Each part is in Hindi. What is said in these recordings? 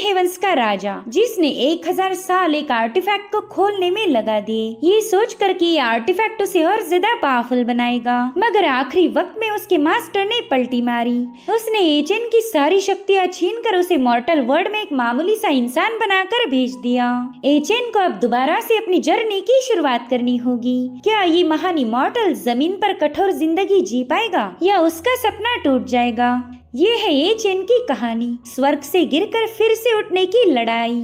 हेवंस का राजा, जिसने 1000 साल एक आर्टिफैक्ट को खोलने में लगा दिए, ये सोच कर कि ये आर्टिफैक्ट उसे और ज्यादा पावरफुल बनाएगा। मगर आखिरी वक्त में उसके मास्टर ने पलटी मारी। उसने एचेन की सारी शक्तियाँ छीन कर उसे मॉर्टल वर्ल्ड में एक मामूली सा इंसान बनाकर भेज दिया। एचेन को अब दोबारा से अपनी जर्नी की शुरुआत करनी होगी। क्या ये महान इमॉर्टल जमीन पर कठोर जिंदगी जी पाएगा या उसका सपना टूट जाएगा? ये है एचेन की कहानी, स्वर्ग से गिरकर फिर से उठने की लड़ाई।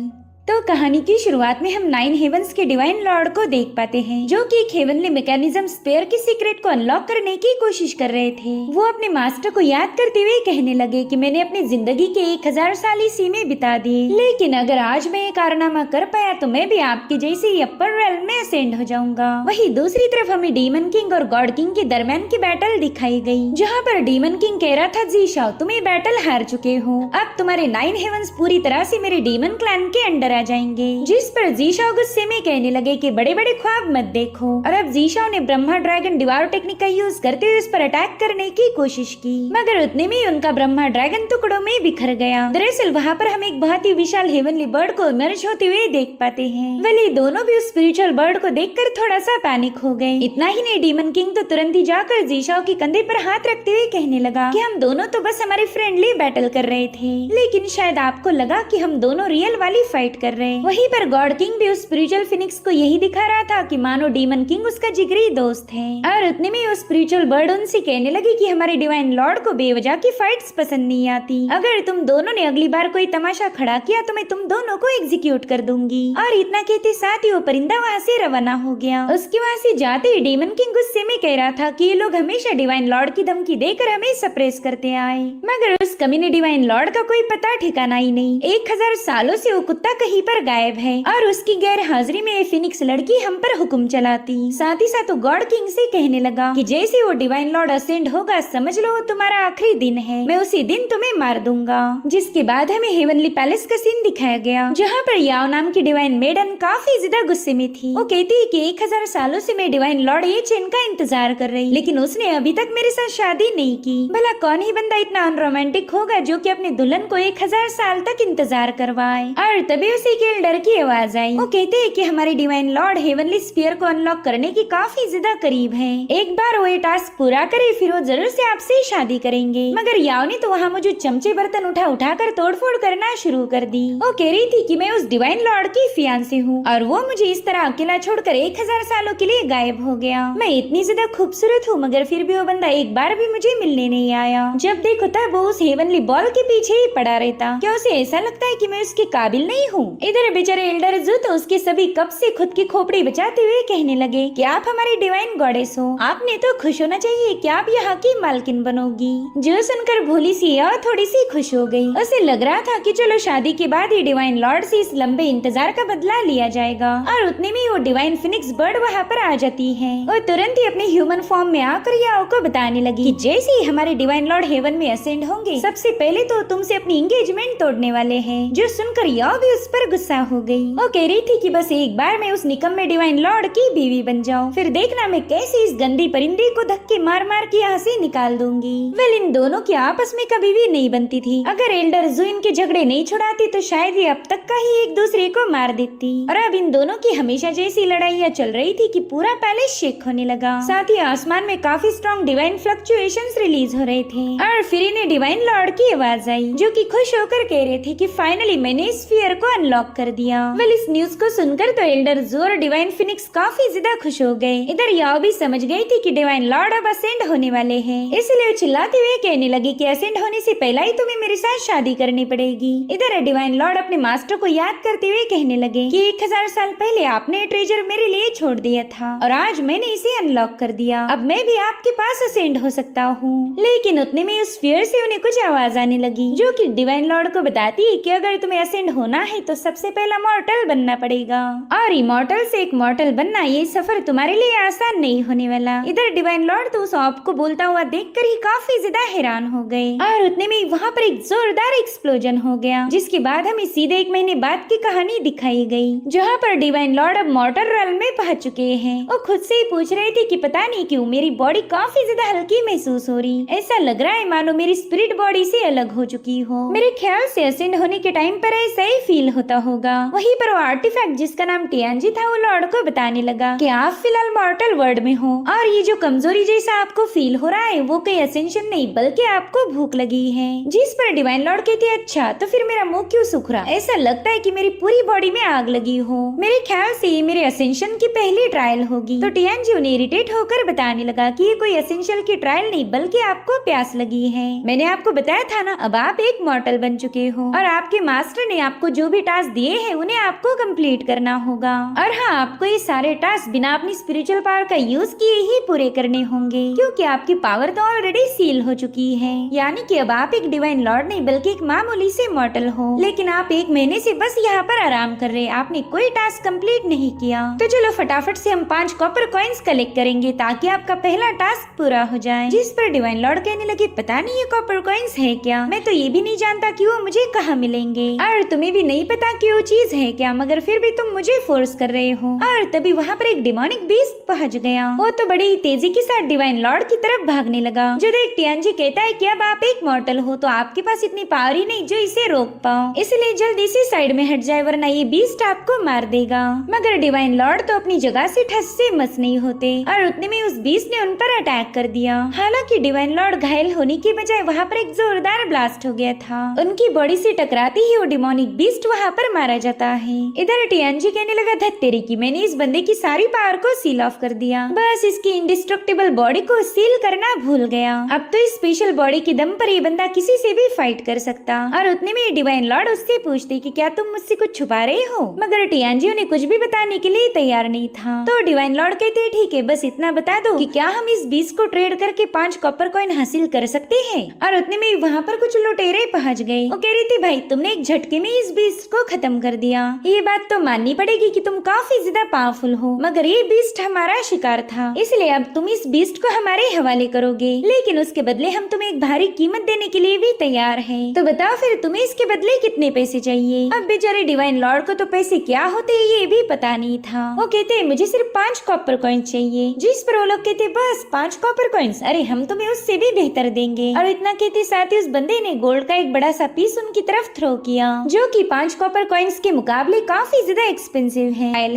तो कहानी की शुरुआत में हम 9 हेवंस के डिवाइन लॉर्ड को देख पाते हैं, जो कि एक हेवनली मैकेनिज्म स्पेयर की सीक्रेट को अनलॉक करने की कोशिश कर रहे थे। वो अपने मास्टर को याद करते हुए कहने लगे कि मैंने अपनी जिंदगी के 1000 साल इसी में बिता दिए, लेकिन अगर आज मैं ये कारनामा कर पाया तो मैं भी आपके जैसे अपर रेल्म में असेंड हो जाऊंगा। वही दूसरी तरफ हमें डीमन किंग और गॉड किंग के दरमियान की बैटल दिखाई गई, जहाँ पर डीमन किंग कह रहा था जीशाओ तुम ये बैटल हार चुके हो, अब तुम्हारे 9 हेवंस पूरी तरह से मेरे डीमन क्लैन के अंडर आ जाएंगे। जिस पर जीशाओ गुस्से में कहने लगे कि बड़े बड़े ख्वाब मत देखो। और अब जीशाओ ने ब्रह्मा ड्रैगन डिवार टेक्निक का यूज करते हुए उस पर अटैक करने की कोशिश की, मगर उतने में उनका ब्रह्मा ड्रैगन टुकड़ों में बिखर गया। दरअसल वहाँ पर हम एक बहुत ही विशाल हेवनली बर्ड को इमर्ज होते हुए देख पाते हैं। वली दोनों भी उस स्पिरिचुअल बर्ड को देखकर थोड़ा सा पैनिक हो गए। इतना ही नहीं, डीमन किंग तो तुरंत ही जाकर जीशाओ के कंधे पर हाथ रखते हुए कहने लगा कि हम दोनों तो बस हमारे फ्रेंडली बैटल कर रहे थे, लेकिन शायद आपको लगा कि हम दोनों रियल वाली फाइट कर रहे हैं। वहीं पर गॉड किंग भी उस स्पिरिचुअल फिनिक्स को यही दिखा रहा था कि मानो डीमन किंग उसका जिगरी दोस्त है। और उतने में उस स्पिरिचुअल बर्ड उनसे कहने लगी कि हमारे डिवाइन लॉर्ड को बेवजह की फाइट्स पसंद नहीं आती। अगर तुम दोनों ने अगली बार कोई तमाशा खड़ा किया तो मैं तुम दोनों को एग्जीक्यूट कर दूंगी। और इतना कहते साथ ही वो परिंदा वहाँ से रवाना हो गया। उसके वहाँ से जाते ही डीमन किंग गुस्से में कह रहा था कि ये लोग हमेशा डिवाइन लॉर्ड की धमकी देकर हमें सप्रेस करते आए, मगर उस कमीने डिवाइन लॉर्ड का कोई पता ठिकाना ही नहीं। 1000 सालों से वो कुत्ता कहीं पर गायब है और उसकी गैर हाजिरी में ये फिनिक्स लड़की हम पर हुक्म चलाती। साथ ही साथ वो गॉड किंग से कहने लगा कि जैसे वो डिवाइन लॉर्ड असेंड होगा समझ लो तुम्हारा आखिरी दिन है, मैं उसी दिन तुम्हें मार दूंगा। जिसके बाद हमें हेवनली पैलेस का सीन दिखाया गया, जहाँ पर याओ नाम की डिवाइन मेडन काफी ज्यादा गुस्से में थी। वो कहती है कि 1000 सालों से मैं डिवाइन लॉर्ड एचेन का इंतजार कर रही, लेकिन उसने अभी तक मेरे साथ शादी नहीं की। भला कौन ही बंदा इतना अनरोमांटिक होगा जो कि अपने दुल्हन को 1000 साल तक इंतजार करवाए। और तभी उसी के एल्डर की आवाज आई। वो कहते हैं कि हमारे डिवाइन लॉर्ड हेवनली स्फीयर को अनलॉक करने की काफी ज्यादा करीब है। एक बार वो ये टास्क पूरा करे फिर वो जरूर से आपसे शादी करेंगे। मगर याओ ने तो वहाँ मुझे चमचे बर्तन उठा कर तोड़फोड़ करना शुरू कर दी। वो कह रही थी कि मैं उस डिवाइन लॉर्ड की फियांसे हूँ और वो मुझे इस तरह अकेला छोड़कर 1000 सालों के लिए गायब हो गया। मैं इतनी ज्यादा खूबसूरत हूँ मगर फिर भी वो बंदा एक बार भी मुझे मिलने नहीं आया। जब देखो तब वो उस हेवनली बॉल के पीछे ही पड़ा रहता। क्या उसे ऐसा लगता है कि मैं उसके काबिल नहीं हूँ? इधर बेचारे एल्डर जू तो उसके सभी कप से खुद की खोपड़ी बचाते हुए कहने लगे कि आप हमारी डिवाइन गॉडेस हो, आपने तो खुश होना चाहिए कि आप यहाँ की मालकिन बनोगी। जो सुनकर भोली सी और थोड़ी सी खुश हो गई। उसे लग रहा था कि चलो शादी के बाद ही डिवाइन लॉर्ड से इस लंबे इंतजार का बदला लिया जाएगा। और उतने में वो डिवाइन फिनिक्स बर्ड वहाँ पर आ जाती है और तुरंत ही अपने ह्यूमन फॉर्म में आकर याओ को बताने लगी कि जैसे ही हमारे डिवाइन लॉर्ड हेवन में असेंड होंगे सबसे पहले तो तुमसे अपनी एंगेजमेंट तोड़ने वाले हैं। जो सुनकर याओ भी उस पर गुस्सा हो गई। वो कह रही थी कि बस एक बार मैं उस निकम्मे डिवाइन लॉर्ड की बीवी बन जाऊं, फिर देखना मैं कैसे इस गंदी परिंदे को धक्के मार मार के यहाँ से निकाल दूंगी। वेल इन दोनों की आपस में कभी भी नहीं बनती थी। अगर एल्डर जू इनके झगड़े नहीं छुड़ाती तो शायद ये अब तक का ही एक दूसरे को मार देती। और अब इन दोनों की हमेशा जैसी लड़ाइयाँ चल रही थी कि पूरा पैलेस शेक होने लगा। साथ ही आसमान में काफी स्ट्रॉन्ग डिवाइन फ्लक्चुएशंस रिलीज हो रहे थे। और फिर इन्हें डिवाइन लॉर्ड की आवाज आई जो कि खुश होकर कह रहे थे कि फाइनली मैंने इस स्फीयर को अनलॉक कर दिया। वेल इस न्यूज को सुनकर तो एल्डर जू और डिवाइन फिनिक्स काफी ज्यादा खुश हो गए। इधर याओ भी समझ गई थी कि डिवाइन लॉर्ड अब असेंड होने वाले हैं, इसलिए चिल्लाते हुए कहने लगी कि असेंड होने से पहले ही तुम्हें मेरे साथ शादी करनी पड़ेगी। इधर डिवाइन लॉर्ड अपने मास्टर को याद करते हुए कहने लगे कि 1000 साल पहले आपने ट्रेजर मेरे लिए छोड़ दिया था और आज मैंने इसे अनलॉक कर दिया। अब मैं भी आपके पास असेंड हो सकता हूँ। लेकिन उतने में उस स्फीयर से उन्हें कुछ आवाज आने लगी जो कि डिवाइन लॉर्ड को बताती है कि अगर तुम्हें असेंड होना है तो सबसे पहला मॉर्टल बनना पड़ेगा, और इमॉर्टल से एक मॉर्टल बनना ये सफर तुम्हारे लिए आसान नहीं होने वाला। इधर डिवाइन लॉर्ड तो उस ऑप को बोलता हुआ देखकर ही काफी ज्यादा हैरान हो गए, और उतने में वहाँ पर एक जोरदार एक्सप्लोजन हो गया, जिसके बाद हमें सीधे 1 महीने बाद की कहानी दिखाई गई, जहाँ पर डिवाइन लॉर्ड अब मॉर्टल रेल्म में पहुंच चुके हैं। वो खुद से ही पूछ रहे थे कि पता नहीं क्यों मेरी बॉडी काफी ज्यादा हल्की महसूस हो रही, ऐसा लग रहा है मानो मेरी स्पिरिट बॉडी से अलग हो चुकी हो। मेरे ख्याल से असेंड होने के टाइम पर ऐसा ही फील होता होगा। वहीं पर वो आर्टिफैक्ट जिसका नाम टियानजी था वो लॉर्ड को बताने लगा कि आप फिलहाल मॉर्टल वर्ल्ड में हो, और ये जो कमजोरी जैसा आपको फील हो रहा है वो कोई असेंशन नहीं बल्कि आपको भूख लगी है। जिस पर डिवाइन लॉर्ड कहते हैं अच्छा तो फिर मेरा मुंह क्यों सूख रहा, ऐसा लगता है कि मेरी पूरी बॉडी में आग लगी हो। मेरे ख्याल से ये मेरे असेंशन की पहली ट्रायल होगी। तो टियानजी उन्हें इरिटेट होकर बताने लगा कि ये कोई असेंशियल की ट्रायल नहीं बल्कि आपको प्यास लगी है। मैंने आपको बताया था ना, अब आप एक मॉर्टल बन चुके हो, और आपके मास्टर ने आपको जो भी टास्क दिए हैं उन्हें आपको कंप्लीट करना होगा। और हाँ, आपको ये सारे टास्क बिना अपनी स्पिरिचुअल पावर का यूज किए ही पूरे करने होंगे, क्योंकि आपकी पावर तो ऑलरेडी सील हो चुकी है। यानी कि अब आप एक डिवाइन लॉर्ड नहीं बल्कि एक मामूली से मॉर्टल हो। लेकिन आप 1 महीने से बस यहाँ पर आराम कर रहे, आपने कोई टास्क कंप्लीट नहीं किया। तो चलो फटाफट से हम 5 कॉपर कॉइन्स कलेक्ट करेंगे ताकि आपका पहला टास्क पूरा हो जाए। जिस पर डिवाइन लॉर्ड कहने लगे पता नहीं ये कॉपर कॉइन्स है क्या, मैं तो ये भी नहीं जानता कि वो मुझे कहाँ मिलेंगे, और तुम्हें भी नहीं पता कि वो चीज है क्या, मगर फिर भी तुम मुझे फोर्स कर रहे हो। और तभी वहाँ पर एक डिमोनिक बीस्ट पहुँच गया। वो तो बड़ी ही तेजी के साथ डिवाइन लॉर्ड की तरफ भागने लगा। जो देख टियानजी कहता है कि अब आप एक मॉर्टल हो तो आपके पास इतनी पावर ही नहीं जो इसे रोक पाओ, इसलिए जल्दी से साइड में हट जाए वरना ये बीस्ट आपको मार देगा। मगर डिवाइन लॉर्ड तो अपनी जगह से ठस से मस नहीं होते, और उतने में उस बीस्ट ने उन पर अटैक कर दिया। हालांकि डिवाइन लॉर्ड घायल होने की बजाय वहाँ पर एक जोरदार ब्लास्ट हो गया था। उनकी बॉडी से टकराते ही वो डिमोनिक बीस्ट वहाँ पर मारा जाता है। इधर टियानजी कहने लगा धत्तेरी की मैंने इस बंदे की सारी पावर को सील ऑफ कर दिया, बस इसकी इंडिस्ट्रक्टिबल बॉडी को सील करना भूल गया। अब तो इस स्पेशल बॉडी के दम पर ये बंदा किसी से भी फाइट कर सकता। और उतने में डिवाइन लॉर्ड उससे पूछते कि क्या तुम मुझसे कुछ छुपा रहे हो, मगर टियानजी उन्हें कुछ भी बताने के लिए तैयार नहीं था। तो डिवाइन लॉर्ड कहते ठीक है बस इतना बता दो कि क्या हम इस बीस्ट को ट्रेड करके 5 कॉपर कॉइन हासिल कर सकते हैं। और उतने में वहाँ पर कुछ लुटेरे पहुँच गए। वो कह रही थी भाई तुमने एक झटके में इस बीस्ट को खत्म कर दिया, ये बात तो माननी पड़ेगी कि तुम काफी ज्यादा पावरफुल हो, मगर ये बीस्ट हमारा शिकार था इसलिए अब तुम इस बीस्ट को हमारे हवाले करोगे, लेकिन उसके बदले हम तुम्हें एक भारी कीमत देने के लिए भी तैयार हैं। तो बताओ फिर तुम्हें इसके बदले कितने पैसे चाहिए। अब बेचारे डिवाइन लॉर्ड को तो पैसे क्या होते हैं ये भी पता नहीं था। वो कहते मुझे सिर्फ 5 कॉपर कॉइन चाहिए, जिस पर वो लोग कहते बस 5 कॉपर कॉइन्स, अरे हम तुम्हें उससे भी बेहतर देंगे। और इतना कहते साथ ही उस बंदे ने गोल्ड का एक बड़ा सा पीस उनकी तरफ थ्रो किया, जो कि 5 कॉपर कॉइन्स के मुकाबले काफी ज्यादा एक्सपेंसिव है।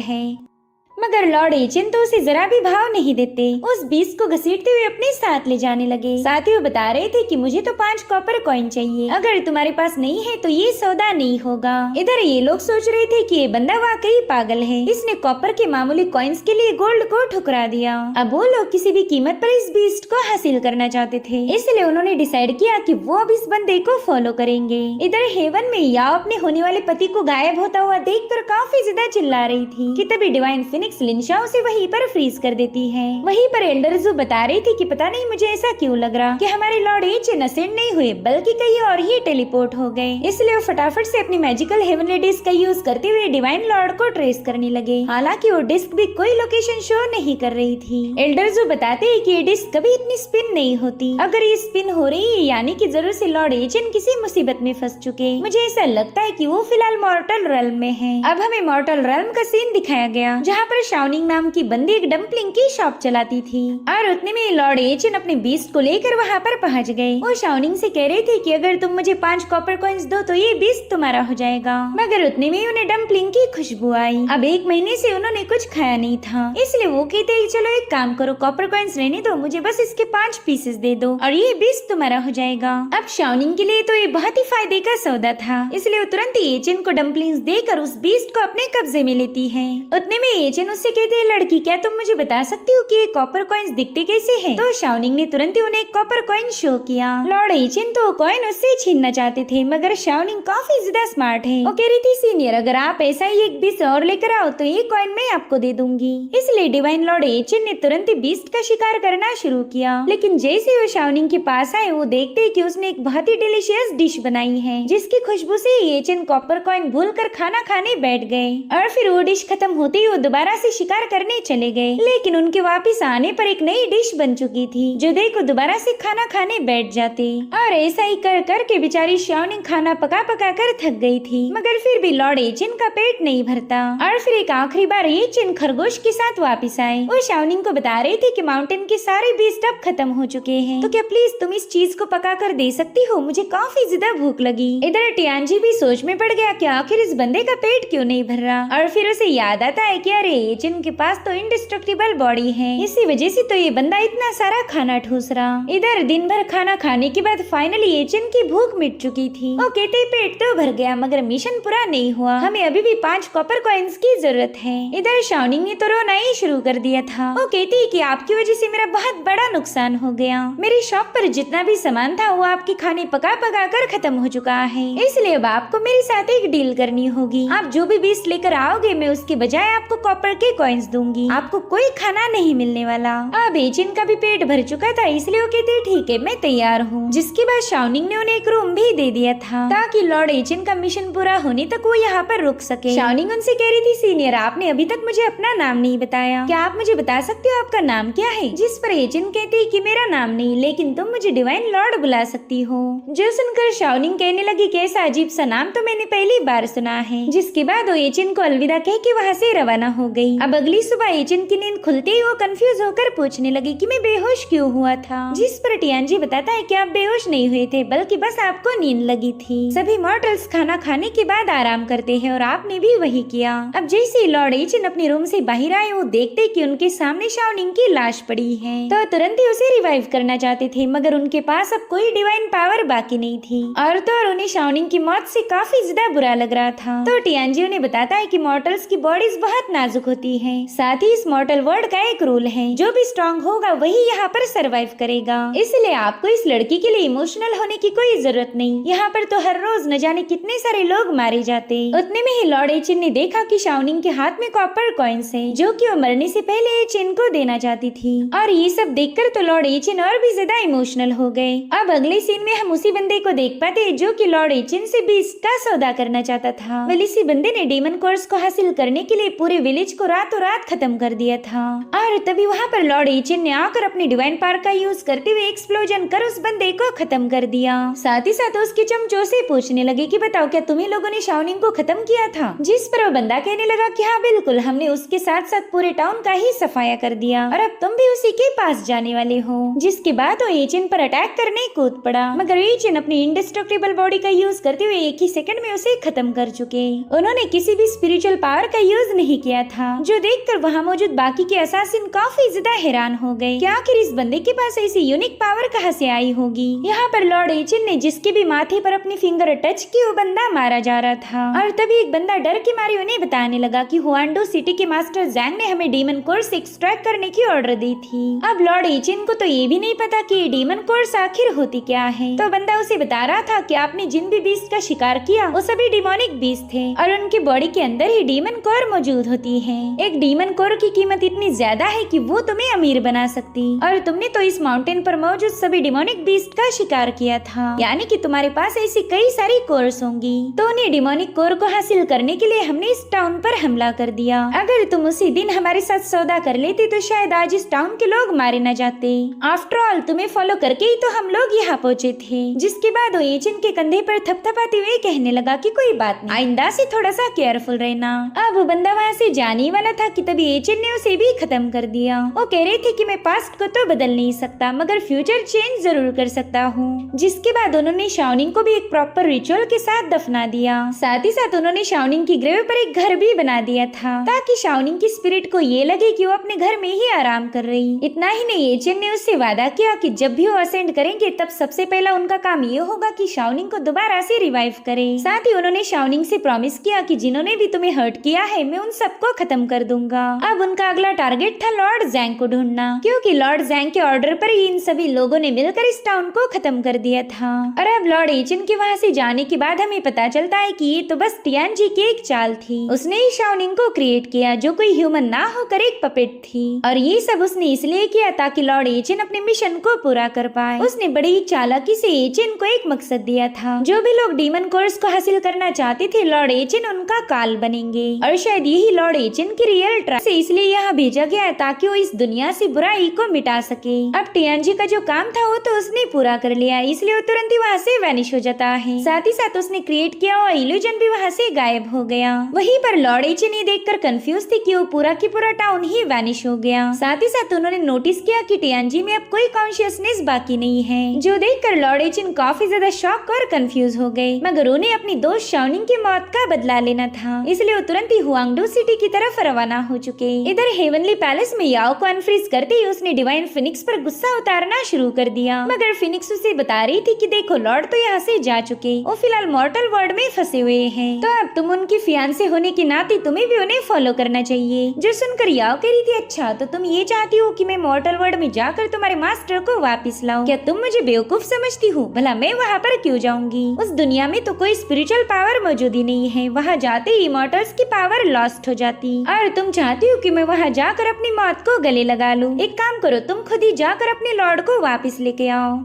मगर लॉर्ड एचेन तो उसे जरा भी भाव नहीं देते, उस बीस्ट को घसीटते हुए अपने साथ ले जाने लगे। साथ ही वो बता रहे थे कि मुझे तो 5 कॉपर कॉइन चाहिए, अगर तुम्हारे पास नहीं है तो ये सौदा नहीं होगा। इधर ये लोग सोच रहे थे कि ये बंदा वाकई पागल है, इसने कॉपर के मामूली कॉइन्स के लिए गोल्ड को ठुकरा दिया। अब वो लोग किसी भी कीमत पर इस बीस्ट को हासिल करना चाहते थे, इसलिए उन्होंने डिसाइड किया कि वो अब इस बंदे को फॉलो करेंगे। इधर हेवन में याओ अपने होने वाले पति को गायब होता हुआ देखकर काफी ज्यादा चिल्ला रही थी कि तभी डिवाइन फिनिक्स लिंशा उसे वहीं पर फ्रीज कर देती है। वहीं पर एल्डरजू बता रही थी कि पता नहीं मुझे ऐसा क्यों लग रहा कि हमारे लॉर्ड एचेन असेंड नहीं हुए बल्कि कहीं और ही टेलीपोर्ट हो गए, इसलिए वो फटाफट से अपनी मैजिकल हेवनली डिस्क का यूज करते हुए डिवाइन लॉर्ड को ट्रेस करने लगे। हालांकि वो डिस्क भी कोई लोकेशन शो नहीं कर रही थी। एल्डरजू बताते हैं कि ये डिस्क कभी इतनी स्पिन नहीं होती, अगर ये स्पिन हो रही है यानी कि जरूर से लॉर्ड एचेन किसी मुसीबत में फंस चुके। मुझे ऐसा लगता है कि वो फिलहाल मॉर्टल रेल्म में है। अब हमें मॉर्टल रेल्म का सीन दिखाया गया जहाँ पर शाओनिंग नाम की बंदी एक डम्पलिंग की शॉप चलाती थी, और उतने में लॉर्ड एचेन अपने बीस्ट को लेकर वहाँ पर पहुँच गए। वो शाओनिंग से कह रहे थे कि अगर तुम मुझे 5 कॉपर कॉइन्स दो तो ये बीस्ट तुम्हारा हो जाएगा, मगर उतने में उन्हें डम्पलिंग की खुशबू आई। अब 1 महीने से उन्होंने कुछ खाया नहीं था, इसलिए वो कहते चलो एक काम करो कॉपर कॉइन्स रहने दो, मुझे बस इसके 5 पीसेस दे दो और ये बीस्ट तुम्हारा हो जाएगा। अब शाओनिंग के लिए तो ये बहुत ही फायदे का सौदा था, इसलिए वो तुरंत ही एचेन को डम्पलिंग्स देकर उस बीस्ट को अपने कब्जे में लेती है। उतने में एचेन एचेन उससे कहते हैं, लड़की क्या तुम मुझे बता सकती हो कि ये कॉपर कॉइन्स दिखते कैसे हैं? तो शाओनिंग ने तुरंत ही उन्हें एक कॉपर कॉइन शो किया। लॉर्ड एचेन तो कॉइन उससे छीनना चाहते थे, मगर शाओनिंग काफी ज्यादा स्मार्ट है। वो कह रही थी, सीनियर अगर आप ऐसा ही एक बीस्ट और लेकर आओ तो ये कॉइन मैं आपको दे दूंगी। इसलिए डिवाइन लॉर्ड एचेन ने तुरंत ही बीस्ट का शिकार करना शुरू किया। लेकिन जैसे वो शाओनिंग के पास आए, वो देखते कि उसने एक बहुत ही डिलीशियस डिश बनाई है, जिसकी खुशबू से एचेन कॉपर कॉइन भूलकर खाना खाने बैठ गए। और फिर वो डिश खत्म होते ही वो दोबारा से शिकार करने चले गए। लेकिन उनके वापस आने पर एक नई डिश बन चुकी थी, जो देखो दोबारा से खाना खाने बैठ जाते। और ऐसा ही कर कर के बेचारी शाओनिंग खाना पका पका कर थक गई थी, मगर फिर भी लॉर्ड एचेन का पेट नहीं भरता। और फिर एक आखिरी बार एचेन खरगोश के साथ वापस आए। वो शाओनिंग को बता रही थी कि माउंटेन के सारे बीस्ट अब खत्म हो चुके हैं, तो क्या प्लीज तुम इस चीज को पका कर दे सकती हो, मुझे काफी ज्यादा भूख लगी। इधर टियानजी भी सोच में पड़ गया कि आखिर इस बंदे का पेट क्यों नहीं भर रहा। और फिर उसे याद आता है कि अरे एचेन के पास तो इंडिस्ट्रक्टिबल बॉडी है, इसी वजह से तो ये बंदा इतना सारा खाना ठूस रहा। इधर दिन भर खाना खाने के बाद फाइनली एचेन की भूख मिट चुकी थी। वो कहते पेट तो भर गया, मगर मिशन पूरा नहीं हुआ, हमें अभी भी 5 कॉपर कॉइन्स की जरूरत है। इधर शाओनिंग ने तो रोना ही शुरू कर दिया था। वो कहती कि आपकी वजह से मेरा बहुत बड़ा नुकसान हो गया। मेरी शॉप पर जितना भी सामान था वो आपके खाने पका पका कर खत्म हो चुका है, इसलिए अब आपको मेरे साथ एक डील करनी होगी। आप जो भी बीस्ट लेकर आओगे मैं उसके बजाय आपको कॉपर के कॉइन्स दूंगी, आपको कोई खाना नहीं मिलने वाला। अब एचेन का भी पेट भर चुका था, इसलिए वो कहते ठीक है मैं तैयार हूँ। जिसके बाद शाओनिंग ने उन्हें एक रूम भी दे दिया था, ताकि लॉर्ड एचेन का मिशन पूरा होने तक वो यहाँ पर रुक सके। शाओनिंग उनसे कह रही थी, सीनियर आपने अभी तक मुझे अपना नाम नहीं बताया, क्या आप मुझे बता सकते हो आपका नाम क्या है? जिस पर एचेन कहती कि मेरा नाम नहीं, लेकिन तुम मुझे डिवाइन लॉर्ड बुला सकती हो। जो सुनकर शाओनिंग कहने लगी कि ऐसा अजीब सा नाम तो मैंने पहली बार सुना है। जिसके बाद वो एचेन को अलविदा कह के वहाँ से रवाना हो गई। अब अगली सुबह एचेन की नींद खुलते ही वो कंफ्यूज होकर पूछने लगी कि मैं बेहोश क्यों हुआ था। जिस पर टियानजी बताता है कि आप बेहोश नहीं हुए थे, बल्कि बस आपको नींद लगी थी। सभी मॉर्टल्स खाना खाने के बाद आराम करते हैं और आपने भी वही किया। अब जैसे ही लॉर्ड एचेन अपने रूम से बाहर आए, वो देखते कि उनके सामने शाओनिंग की लाश पड़ी है, तो तुरंत ही उसे रिवाइव करना चाहते थे, मगर उनके पास अब कोई डिवाइन पावर बाकी नहीं थी। और तो और उन्हें शाओनिंग की मौत से काफी ज्यादा बुरा लग रहा था। तो टियानजी उन्हें बताता है कि मॉर्टल्स की बॉडीज बहुत नाजुक होती है, साथ ही इस मॉर्टल वर्ल्ड का एक रूल है, जो भी स्ट्रॉन्ग होगा वही यहाँ पर सरवाइव करेगा, इसलिए आपको इस लड़की के लिए इमोशनल होने की कोई जरूरत नहीं। यहाँ पर तो हर रोज न जाने कितने सारे लोग मारे जाते। उतने में ही लॉर्ड एचेन ने देखा कि शाओनिंग के हाथ में कॉपर कॉइन्स है, जो कि वो मरने से पहले एचेन को देना चाहती थी। और ये सब देखकर तो लॉर्ड एचेन और भी ज्यादा इमोशनल हो गए। अब अगले सीन में हम उसी बंदे को देख पाते जो कि लॉर्ड एचेन से बीस्ट का सौदा करना चाहता था। वेल इसी बंदे ने डेमन कोर्स को हासिल करने के लिए पूरे विलेज को रातों रात खत्म कर दिया था। और तभी वहाँ पर लॉर्ड एचेन ने आकर अपनी डिवाइन पावर का यूज करते हुए एक्सप्लोजन कर उस बंदे को खत्म कर दिया। साथ ही साथ उसके चमचों से पूछने लगे कि बताओ क्या तुम्ही लोगों ने शाओनिंग को खत्म किया था? जिस पर वो बंदा कहने लगा कि हाँ बिल्कुल, हमने उसके साथ साथ पूरे टाउन का ही सफाया कर दिया और अब तुम भी उसी के पास जाने वाले हो। जिसके बाद वो एचेन पर अटैक करने कूद पड़ा, मगर एचेन अपनी इंडिस्ट्रक्टिबल बॉडी का यूज करते हुए एक ही सेकंड में उसे खत्म कर चुके। उन्होंने किसी भी स्पिरिचुअल पावर का यूज नहीं किया था, जो देखकर वहाँ मौजूद बाकी के असासिन काफी ज्यादा हैरान हो गए कि आखिर इस बंदे के पास ऐसी यूनिक पावर कहाँ से आई होगी। यहाँ पर लॉर्ड एचेन ने जिसके भी माथे पर अपनी फिंगर टच की, वो बंदा मारा जा रहा था। और तभी एक बंदा डर के मारे उन्हें बताने लगा कि हुआंडो सिटी के मास्टर जैंग ने हमें डीमन कोर्स एक्सट्रैक्ट करने की ऑर्डर दी थी। अब लॉर्ड एचेन को तो ये भी नहीं पता कि ये डीमन कोर्स आखिर होती क्या है। तो बंदा उसे बता रहा था कि आपने जिन भी बीस्ट का शिकार किया वो सभी डिमोनिक बीस्ट थे और उनकी बॉडी के अंदर ही डीमन कोर मौजूद होती है। एक डीमन कोर की कीमत इतनी ज्यादा है कि वो तुम्हें अमीर बना सकती, और तुमने तो इस माउंटेन पर मौजूद सभी डिमोनिक बीस्ट का शिकार किया था, यानी कि तुम्हारे पास ऐसी कई सारी कोर्स होंगी। तो उन्हें डिमोनिक कोर को हासिल करने के लिए हमने इस टाउन पर हमला कर दिया। अगर तुम उसी दिन हमारे साथ सौदा कर लेते तो शायद आज इस टाउन के लोग मारे न जाते। आफ्टर ऑल तुम्हें फॉलो करके ही तो हम लोग यहाँ पहुँचे थे। जिसके बाद वो एचेन के कंधे पर थपथपाते हुए कहने लगा कि कोई बात नहीं, आइंदा से थोड़ा सा केयरफुल रहना। अब वो बंदा वहाँ से जाने वाला था कि तभी एचेन ने उसे भी खत्म कर दिया। वो कह रहे थे कि मैं पास्ट को तो बदल नहीं सकता, मगर फ्यूचर चेंज जरूर कर सकता हूँ। जिसके बाद उन्होंने शाओनिंग को भी एक प्रॉपर रिचुअल के साथ दफना दिया। साथ ही साथ उन्होंने शाओनिंग की ग्रेव पर एक घर भी बना दिया था, ताकि शाओनिंग की स्पिरिट को ये लगे कि वो अपने घर में ही आराम कर रही। इतना ही नहीं, एचेन ने उससे वादा किया कि जब भी वो असेंड करेंगे तब सबसे पहला उनका काम ये होगा कि शाओनिंग को दोबारा से रिवाइव करे। साथ ही उन्होंने शाओनिंग से प्रॉमिस किया कि जिन्होंने भी तुम्हें हर्ट किया है मैं उन सबको खत्म खत्म कर दूंगा। अब उनका अगला टारगेट था लॉर्ड जैंग को ढूंढना, क्योंकि लॉर्ड जैंग के ऑर्डर पर ही इन सभी लोगों ने मिलकर इस टाउन को खत्म कर दिया था। और अब लॉर्ड एचिन के वहाँ से जाने के बाद हमें पता चलता है कि ये तो बस टियानजी की एक चाल थी। उसने ही शाओनिंग को क्रिएट किया, जो कोई ह्यूमन ना होकर एक पपेट थी, और ये सब उसने इसलिए किया ताकि लॉर्ड एचिन अपने मिशन को पूरा कर पाए। उसने बड़ी ही चालाकी से एचिन को एक मकसद दिया था, जो भी लोग डीमन कोर्स को हासिल करना चाहते थे लॉर्ड एचिन उनका काल बनेंगे। और शायद यही लॉर्ड एचिन की रियल ट्राई से इसलिए यहाँ भेजा गया है ताकि वो इस दुनिया से बुराई को मिटा सके। अब टियानजी का जो काम था वो तो उसने पूरा कर लिया, इसलिए वो तुरंत ही वहाँ से वैनिश हो जाता है। साथ ही साथ उसने क्रिएट किया हुआ इल्यूजन भी वहाँ से गायब हो गया। वहीं पर लॉर्ड एचिन ये देखकर कंफ्यूज थी कि वो पूरा की पूरा टाउन ही वैनिश हो गया। साथ ही साथ उन्होंने नोटिस किया कि टियानजी में अब कोई कॉन्शियसनेस बाकी नहीं है, जो देखकर लॉर्ड एचिन काफी ज्यादा शॉक और कंफ्यूज हो गए। मगर उन्हें अपनी दोस्त शाओनिंग की मौत का बदला लेना था, इसलिए वो तुरंत ही हुआंगडू सिटी की तरफ रवाना हो चुके। इधर हेवनली पैलेस में याओ को अनफ्रीज करते ही उसने डिवाइन फिनिक्स पर गुस्सा उतारना शुरू कर दिया। मगर फिनिक्स उसे बता रही थी कि देखो लॉर्ड तो यहाँ से जा चुके, वो फिलहाल मॉर्टल वर्ल्ड में फंसे हुए हैं, तो अब तुम उनकी फियांसे होने के नाते तुम्हें भी उन्हें फॉलो करना चाहिए। जो सुनकर याओ कह रही थी अच्छा तो तुम ये चाहती हो कि मैं मॉर्टल वर्ल्ड में जाकर तुम्हारे मास्टर को वापस लाऊं? क्या तुम मुझे बेवकूफ समझती हो? भला मैं वहाँ पर क्यों जाऊंगी? उस दुनिया में तो कोई स्पिरिचुअल पावर मौजूद ही नहीं है, वहाँ जाते ही इमॉर्टल्स की पावर लॉस्ट हो जाती। और तुम चाहती हो कि मैं वहाँ जाकर अपनी मौत को गले लगा लूं? एक काम करो, तुम खुद ही जाकर अपने लॉर्ड को वापस लेके आओ।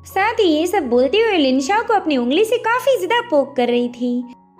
साथ ही ये सब बोलते हुए लिनशाओ को अपनी उंगली से काफी ज्यादा पोक कर रही थी,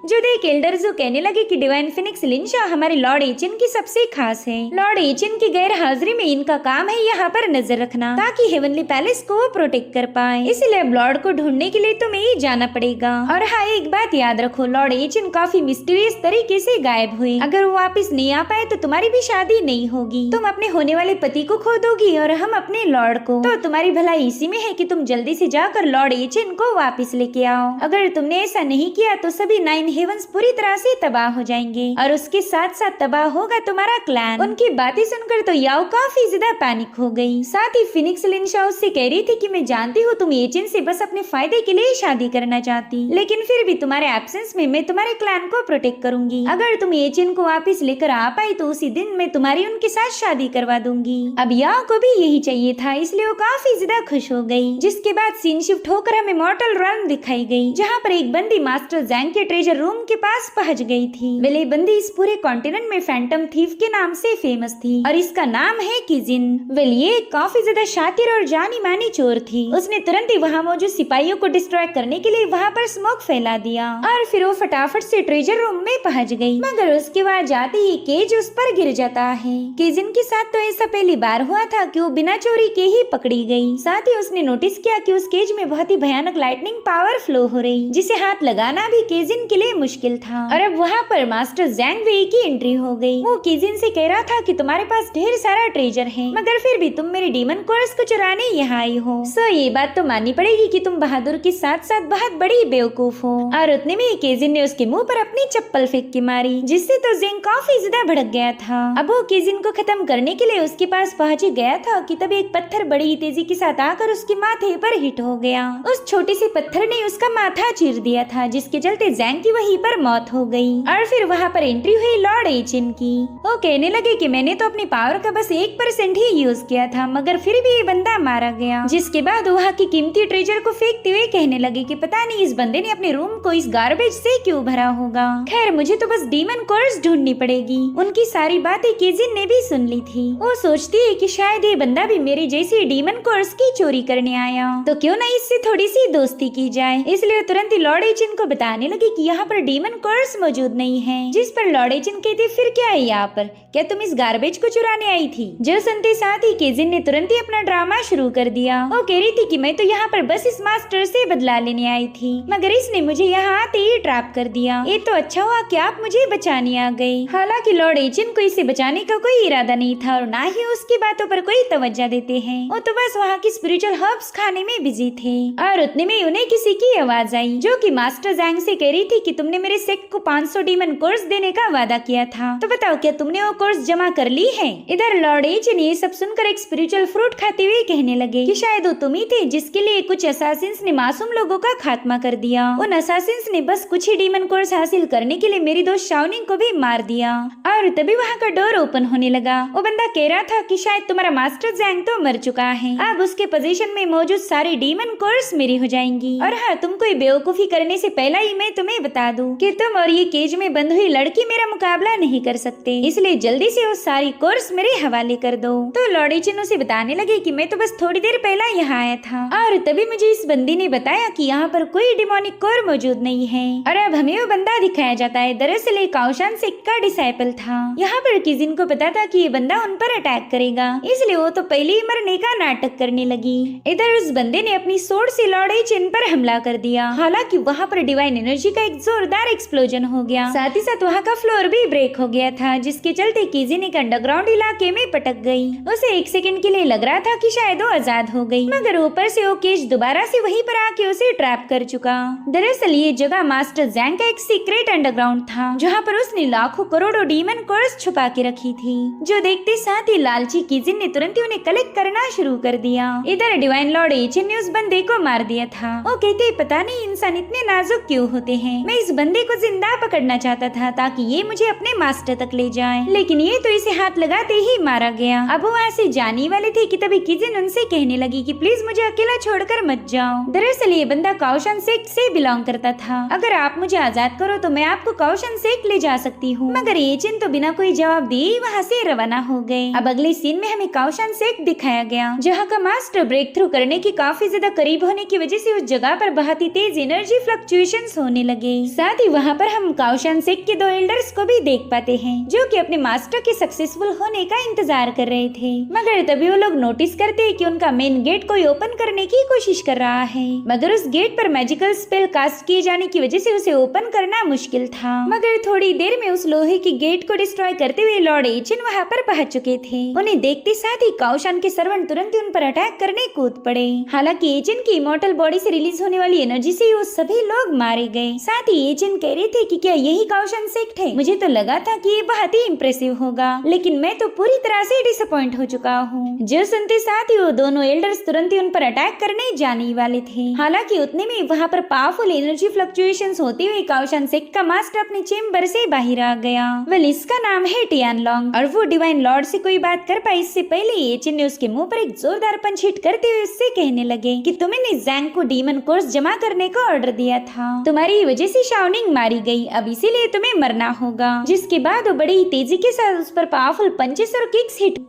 जो देख एल्डरजू कहने लगे कि डिवाइन फिनिक्स लिनशाओ हमारे लॉर्ड एचिन की सबसे खास है। लॉर्ड एचिन की गैर हाजिरी में इनका काम है यहाँ पर नजर रखना, ताकि हेवनली पैलेस को प्रोटेक्ट कर पाए। इसलिए अब लॉर्ड को ढूंढने के लिए तुम्हें ही जाना पड़ेगा। और हाँ, एक बात याद रखो, लॉर्ड एचिन काफी मिस्टीरियस तरीके से गायब हुए। अगर वो वापस नहीं आ पाए तो तुम्हारी भी शादी नहीं होगी, तुम अपने होने वाले पति को खो दोगी और हम अपने लॉर्ड को। तो तुम्हारी भलाई इसी में है कि तुम जल्दी से जाकर लॉर्ड एचिन को वापस लेके आओ। अगर तुमने ऐसा नहीं किया तो सभी 9 हेवंस पूरी तरह से तबाह हो जाएंगे, और उसके साथ साथ तबाह होगा तुम्हारा क्लैन। उनकी बातें सुनकर तो याओ काफी ज्यादा पैनिक हो गई। साथ ही फिनिक्स लिनशाओ से कह रही थी कि मैं जानती हूँ तुम एचिन से बस अपने फायदे के लिए शादी करना चाहती, लेकिन फिर भी तुम्हारे एब्सेंस में मैं तुम्हारे क्लैन को प्रोटेक्ट करूंगी। अगर तुम एचिन को वापस लेकर आ पाई तो उसी दिन मैं तुम्हारी उनके साथ शादी करवा दूंगी। अब याओ को भी यही चाहिए था, इसलिए वो काफी ज्यादा खुश हो गई। जिसके बाद सीन शिफ्ट होकर हमें मॉर्टल रेल्म दिखाई गई, जहाँ पर एक बंदी मास्टर जैंग के ट्रेजर रूम के पास पहुंच गई थी। वेले बंदी इस पूरे कॉन्टिनेंट में फैंटम थीफ के नाम से फेमस थी, और इसका नाम है किजिन। वेल ये काफी ज्यादा शातिर और जानी मानी चोर थी। उसने तुरंत ही वहाँ मौजूद सिपाहियों को डिस्ट्रॉय करने के लिए वहाँ पर स्मोक फैला दिया, और फिर वो फटाफट से ट्रेजर रूम में पहुंच गई। मगर उसके बाद जाते ही केज उस पर गिर जाता है। किजिन के साथ तो ऐसा पहली बार हुआ था कि वो बिना चोरी के ही पकड़ी गई। साथ ही उसने नोटिस किया कि उस केज में बहुत ही भयानक लाइटनिंग पावर फ्लो हो रही, जिसे हाथ लगाना भी किजिन के लिए मुश्किल था। और अब वहाँ पर मास्टर जैंग वेई की एंट्री हो गई। वो किजिन से कह रहा था कि तुम्हारे पास ढेर सारा ट्रेजर है, मगर फिर भी तुम मेरे डीमन कोर्स को चुराने यहाँ आई हो। सो ये बात तो माननी पड़ेगी कि तुम बहादुर के साथ साथ बहुत बड़ी बेवकूफ हो। और उतने में किजिन ने उसके मुंह पर अपनी चप्पल फेंक के मारी, जिससे तो जैंग काफी ज्यादा भड़क गया था। अब वो किजिन को खत्म करने के लिए उसके पास पहुँच गया था कि तब एक पत्थर बड़ी ही तेजी के साथ आकर उसके माथे पर हिट हो गया। उस छोटे से पत्थर ने उसका माथा चीर दिया था, जिसके चलते जैंग की वहीं पर मौत हो गई। और फिर वहाँ पर एंट्री हुई लॉर्ड एचिन की। वो कहने लगे कि मैंने तो अपनी पावर का बस 1% ही यूज किया था, मगर फिर भी ये बंदा मारा गया। जिसके बाद वहाँ की कीमती ट्रेजर को फेंकते हुए कहने लगे कि पता नहीं इस बंदे ने अपने रूम को इस गार्बेज से क्यों भरा होगा। खैर मुझे तो बस डीमन कोर्स ढूंढनी पड़ेगी। उनकी सारी बातें किजिन ने भी सुन ली थी। वो सोचती है कि शायद ये बंदा भी मेरी जैसी डीमन कोर्स की चोरी करने आया, तो क्यों ना इससे थोड़ी सी दोस्ती की जाए। इसलिए तुरंत ही लॉर्ड एचिन को बताने लगी कि यहाँ पर डीमन कोर्स मौजूद नहीं है। जिस पर लॉर्ड एचिन कहते फिर क्या है यहाँ पर, क्या तुम इस गार्बेज को चुराने आई थी? जो सुनते साथ ही किजिन ने तुरंत ही अपना ड्रामा शुरू कर दिया। वो कह रही थी कि मैं तो यहाँ पर बस इस मास्टर से बदला लेने आई थी, मगर इसने मुझे यहाँ आते ही ट्रैप कर दिया। ये तो अच्छा हुआ कि आप मुझे बचाने आ गए। हालांकि लॉर्ड एचिन को इसे बचाने का कोई इरादा नहीं था, और ना ही उसकी बातों पर कोई तवज्जो देते हैं। वो तो बस वहाँ की स्पिरिचुअल हर्ब्स खाने में बिजी थे। और उतने में उन्हें किसी की आवाज आई, जो कि मास्टर जैंग से कह रही थी कि तुमने मेरे सेक्ट को 500 डीमन कोर्स देने का वादा किया था, तो बताओ क्या तुमने वो कोर्स जमा कर ली है? इधर लॉर्ड एचिन ये सब सुनकर एक स्पिरिचुअल फ्रूट खाते हुए कहने लगे कि शायद वो तुम ही थे जिसके लिए कुछ असासिन्स ने मासूम लोगों का खात्मा कर दिया। उन असासिन्स ने बस कुछ ही डीमन कोर्स हासिल करने के लिए मेरी दोस्त शाओनिंग को भी मार दिया। और तभी वहाँ का डोर ओपन होने लगा। वो बंदा कह रहा था कि शायद तुम्हारा मास्टर जैंग तो मर चुका है, अब उसके पोजीशन में मौजूद सारे डीमन कोर्स मेरी हो जाएंगी। और हाँ, तुम कोई बेवकूफी करने से पहला ही मैं तुम्हें बता दूं कि तुम और ये केज में बंद हुई लड़की मेरा मुकाबला नहीं कर सकते, इसलिए जल्दी से वो सारी कोर्स मेरे हवाले कर दो। तो लॉर्ड एचिन उसे बताने लगे कि मैं तो बस थोड़ी देर पहला यहाँ आया था और तभी मुझे इस बंदी ने बताया कि यहाँ पर कोई डिमोनिक कोर मौजूद नहीं है। और अब हमें वो बंदा दिखाया जाता है, दरअसल एक काओशान सेक्ट का डिसाइपल था। यहाँ पर किजिन को पता था कि ये बंदा उन पर अटैक करेगा, इसलिए वो तो पहले ही मरने का नाटक करने लगी। इधर उस बंदे ने अपनी सोर्ड से लॉर्ड एचिन पर हमला कर दिया। हालांकि वहाँ पर डिवाइन एनर्जी का एक जोरदार एक्सप्लोजन हो गया, साथ ही साथ वहाँ का फ्लोर भी ब्रेक हो गया था, जिसके चलते किजिन एक अंडरग्राउंड इलाके में पटक गई। उसे एक सेकंड के लिए लग रहा था कि शायद वो आजाद हो गई, मगर ऊपर से वो केज दोबारा से वहीं पर आके उसे ट्रैप कर चुका। दरअसल ये जगह मास्टर जैंग का एक सीक्रेट अंडरग्राउंड था, जहाँ पर उसने लाखों करोड़ों डीमन कोर्स छुपा के रखी थी, जो देखते साथ ही लालची किजिन ने तुरंत ही उन्हें कलेक्ट करना शुरू कर दिया। इधर डिवाइन लॉर्ड एचिन ने उस बंदे को मार दिया था। वो कहते पता नहीं इंसान इतने नाजुक क्यों होते हैं। मैं इस बंदे को जिंदा पकड़ना चाहता था ताकि ये मुझे अपने मास्टर तक ले जाए, लेकिन ये तो इसे हाथ लगाते ही मारा गया। अब वो ऐसे जाने वाले थे कि तभी किजिन उनसे कहने लगी कि प्लीज मुझे अकेला छोड़कर मत जाओ। दरअसल ये बंदा काओशान सेक्ट से बिलोंग करता था। अगर आप मुझे आजाद करो तो मैं आपको काओशान सेक्ट ले जा सकती हूँ। मगर एचिन तो बिना कोई जवाब दिए वहाँ से रवाना हो गए। अब अगले सीन में हमें काओशान सेक्ट दिखाया गया, जहाँ का मास्टर ब्रेक थ्रू करने की काफी ज्यादा करीब होने की वजह से उस जगह पर बहुत ही तेज एनर्जी फ्लक्चुएशंस होने लगे। साथ ही वहाँ पर हम काओशान सेक्ट के 2 एल्डर्स को भी देख पाते हैं, जो कि अपने मास्टर के सक्सेसफुल होने का इंतजार कर रहे थे। मगर तभी वो लोग नोटिस करते हैं कि उनका मेन गेट कोई ओपन करने की कोशिश कर रहा है, मगर उस गेट पर मैजिकल स्पेल कास्ट किए जाने की वजह से उसे ओपन करना मुश्किल था। मगर थोड़ी देर में उस लोहे की गेट को डिस्ट्रॉय करते हुए लॉर्ड एचिन वहाँ पर पहुंच चुके थे। उन्हें देखते साथ ही काओशान के सर्वेंट तुरंत ही उन पर अटैक करने कूद पड़े। हालांकि एचिन की इमॉर्टल बॉडी से रिलीज होने वाली एनर्जी से वो सभी लोग मारे गए। साथ ही एचिन कह रहे थे कि क्या यही काओशान सेक्ट है? मुझे तो लगा था कि ये बहुत ही इम्प्रेसिव होगा, लेकिन मैं तो पूरी तरह से डिसअपॉइंट हो चुका हूँ। जो सुनते साथ ही वो दोनों एल्डर्स तुरंत ही उन पर अटैक करने जाने वाले थे। हालांकि उतने में वहाँ पर पावरफुल एनर्जी फ्लक्चुएशंस होते हुए काओशान सेक्ट का मास्टर अपने चेम्बर से बाहर आ गया। वेल, इसका नाम है टियानलॉन्ग और वो डिवाइन लॉर्ड से कोई बात कर पाई इससे पहले एचिन ने उसके मुंह पर एक जोरदार पंच हिट करते हुए उससे कहने लगे कि तुमने जैंग को डीमन कोर्स जमा करने का ऑर्डर दिया था, तुम्हारी वजह से शाओनिंग मारी गई, अब इसीलिए तुम्हें मरना होगा। जिसके बाद वो बड़ी तेजी के साथ उस पर पावरफुल पंचेस और किक्स हिट।